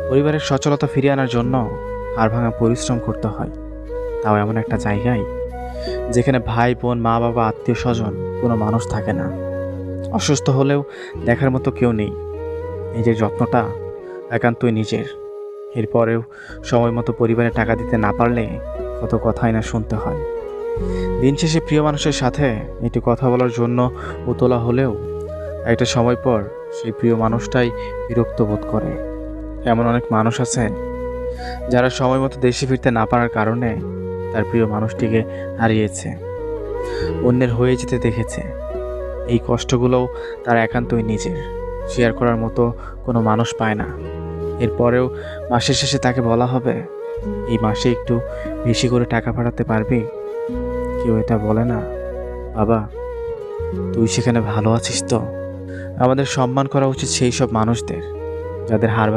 পরিবারের সচলতা ফিরিয়ে আনার জন্য হাড়ভাঙা পরিশ্রম করতে হয়, তাও এমন একটা জায়গায় যেখানে ভাই বোন, মা বাবা, আত্মীয় স্বজন কোনো মানুষ থাকে না। অসুস্থ হলেও দেখার মতো কেউ নেই। নিজের যত্নটা একান্তই নিজের। এরপরেও সময় মতো পরিবারে টাকা দিতে না পারলে কত কথাই না শুনতে হয়। দিন শেষে প্রিয় মানুষের সাথে একটু কথা বলার জন্য উতলা হলেও একটা সময় পর সেই প্রিয় মানুষটাই বিরক্ত বোধ করে। এমন অনেক মানুষ আছে যারা সময় মতো দেশে ফিরতে না পারার কারণে তার প্রিয় মানুষটিকে হারিয়েছে, অন্যের হয়ে যেতে দেখেছে। এই কষ্টগুলোও তার একান্তই নিজের, শেয়ার করার মতো কোনো মানুষ পায় না। এরপরেও মাসের শেষে তাকে বলা হবে, এই মাসে একটু বেশি করে টাকা পাঠাতে পারবি। কেউ এটা বলে না, বাবা তুই সেখানে ভালো আছিস তো? আমাদের সম্মান করা উচিত সেই সব মানুষদের যাদের হাড়